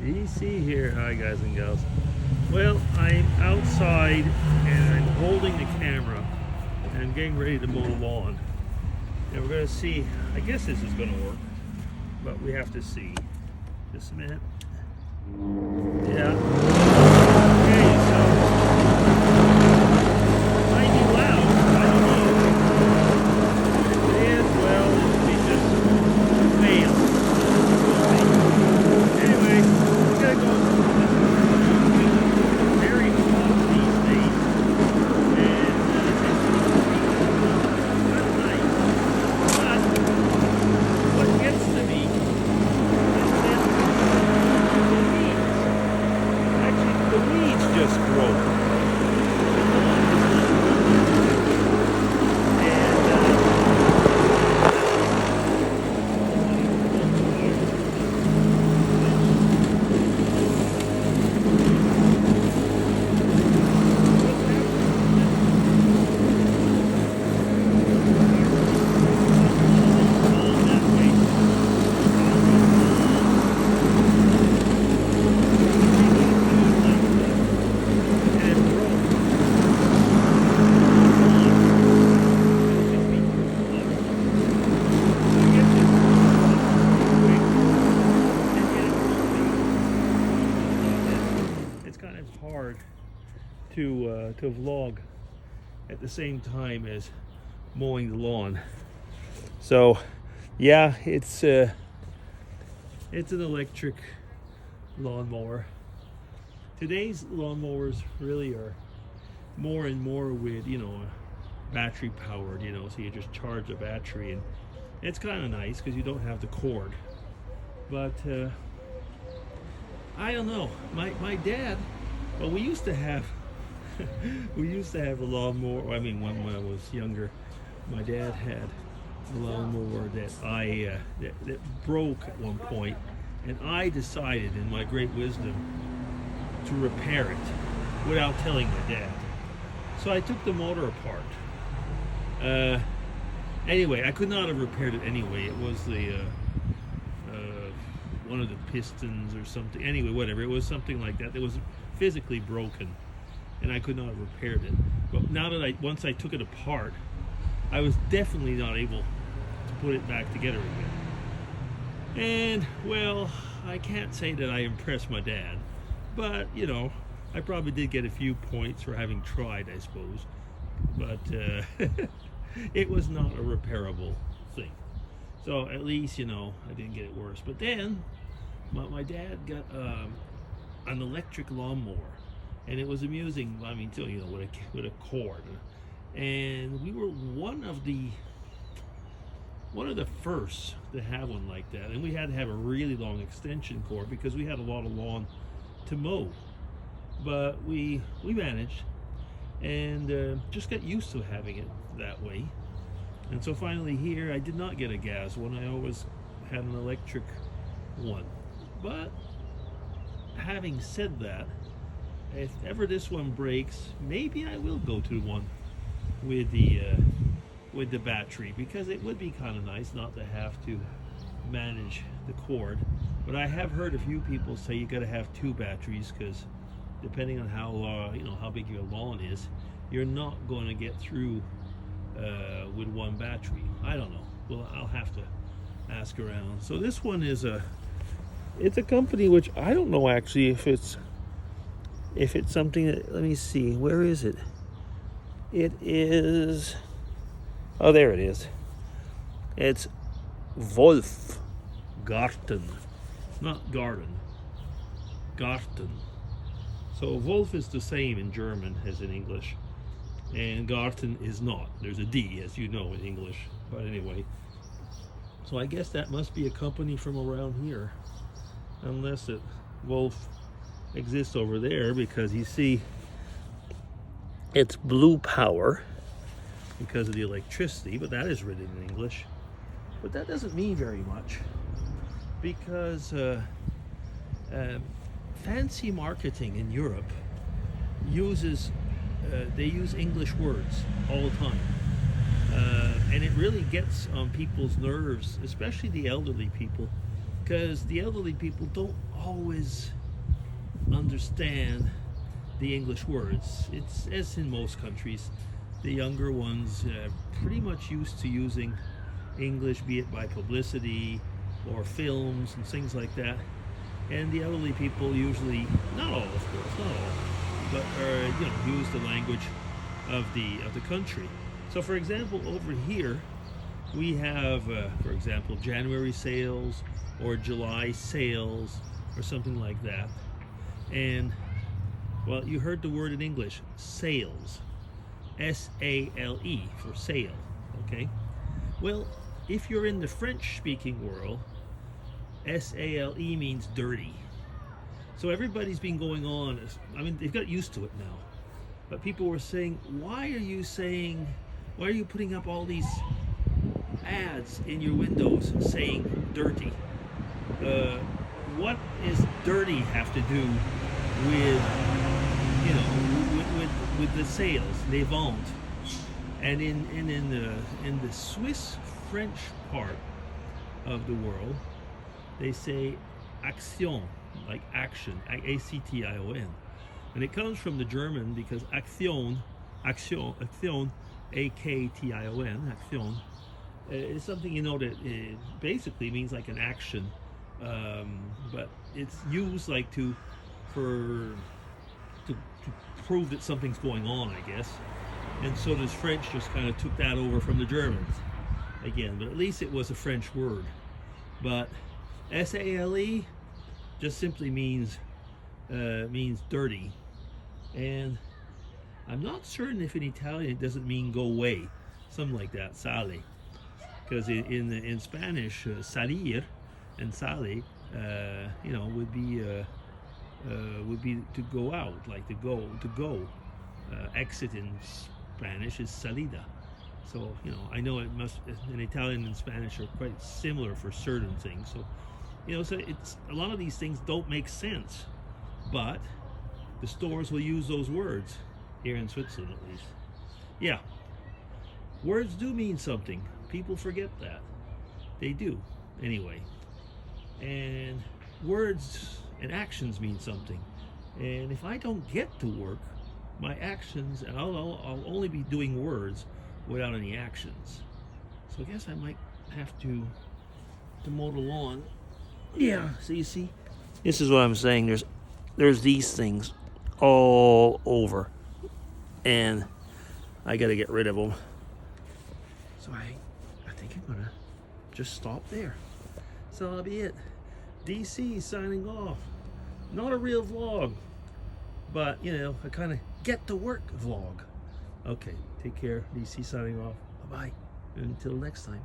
DC here. Hi, guys and gals. Well, I'm outside and I'm holding the camera and I'm getting ready to mow the lawn. And we're going to see, I guess this is going to work, but we have to see. Just a minute. Yeah. Okay, so might be loud. I don't know. If it is, well, it'll be just fail. Anyway, we gotta go. Very hot these days, and it's nice. But what gets to me is that the weeds just grow. Hard to vlog at the same time as mowing the lawn. So yeah, it's an electric lawnmower. Today's lawnmowers really are more and more with battery powered, so you just charge the battery, and it's kind of nice because you don't have the cord. But I don't know, my dad, well, we used to have a lawnmower. I mean, when I was younger, my dad had a lawnmower that broke at one point, and I decided, in my great wisdom, to repair it without telling my dad. So I took the motor apart. Anyway, I could not have repaired it anyway. It was the one of the pistons or something. Anyway, whatever. It was something like that. It was physically broken, and I could not have repaired it. But now that once I took it apart, I was definitely not able to put it back together again. And well, I can't say that I impressed my dad, but I probably did get a few points for having tried, I suppose. But it was not a repairable thing. So at least I didn't get it worse. But then my dad got an electric lawnmower, and it was amusing. I mean, too, with a cord, and we were one of the first to have one like that, and we had to have a really long extension cord because we had a lot of lawn to mow. But we managed, and just got used to having it that way. And so finally here, I did not get a gas one. I always had an electric one. But having said that, if ever this one breaks, maybe I will go to one with the battery, because it would be kind of nice not to have to manage the cord. But I have heard a few people say you got to have two batteries, because depending on how big your lawn is, you're not going to get through with one battery. I don't know. Well, I'll have to ask around. So this one is it's a company which I don't know actually if it's something that, let me see, where is it? It is, oh, there it is. It's Wolf Garten, not garden, Garten. So Wolf is the same in German as in English, and Garten is not. There's a D, as you know, in English. But anyway, so I guess that must be a company from around here, unless Wolf exists over there, because you see it's blue power because of the electricity, but that is written in English. But that doesn't mean very much, because fancy marketing in Europe they use English words all the time, and it really gets on people's nerves, especially the elderly people, because the elderly people don't always understand the English words. It's as in most countries, the younger ones pretty much used to using English, be it by publicity or films and things like that. And the elderly people usually, not all of course, not all, but use the language of the country. So for example, over here we have, for example, January sales or July sales or something like that. And well, you heard the word in English, sales. S-A-L-E for sale, okay? Well, if you're in the French-speaking world, S-A-L-E means dirty. So everybody's been going on, I mean, they've got used to it now. But people were saying, why are you putting up all these ads in your windows saying dirty? What is dirty have to do with, with the sales, les ventes? And in the Swiss French part of the world, they say action, like action, A-C-T-I-O-N. And it comes from the German because action, A-K-T-I-O-N, action, is something, that basically means like an action, but it's used like to prove that something's going on, I guess. And so this French just kind of took that over from the Germans again, but at least it was a French word. But S-A-L-E just simply means dirty. And I'm not certain if in Italian it doesn't mean go away, something like that, sale. Because in Spanish, salir and sale, would be to go out, like to go. Exit in Spanish is salida. So I know it must. In Italian and Spanish are quite similar for certain things. So so it's a lot of these things don't make sense, but the stores will use those words here in Switzerland, at least. Yeah, words do mean something. People forget that. They do, anyway. And words and actions mean something. And if I don't get to work, my actions, and I'll only be doing words without any actions. So I guess I might have to mow the lawn. Yeah, so you see, this is what I'm saying. There's these things all over, and I got to get rid of them. So I think I'm gonna just stop there. So that'll be it. DC signing off. Not a real vlog, but a kind of get to work vlog. Okay, take care. DC signing off. Bye bye. Until next time.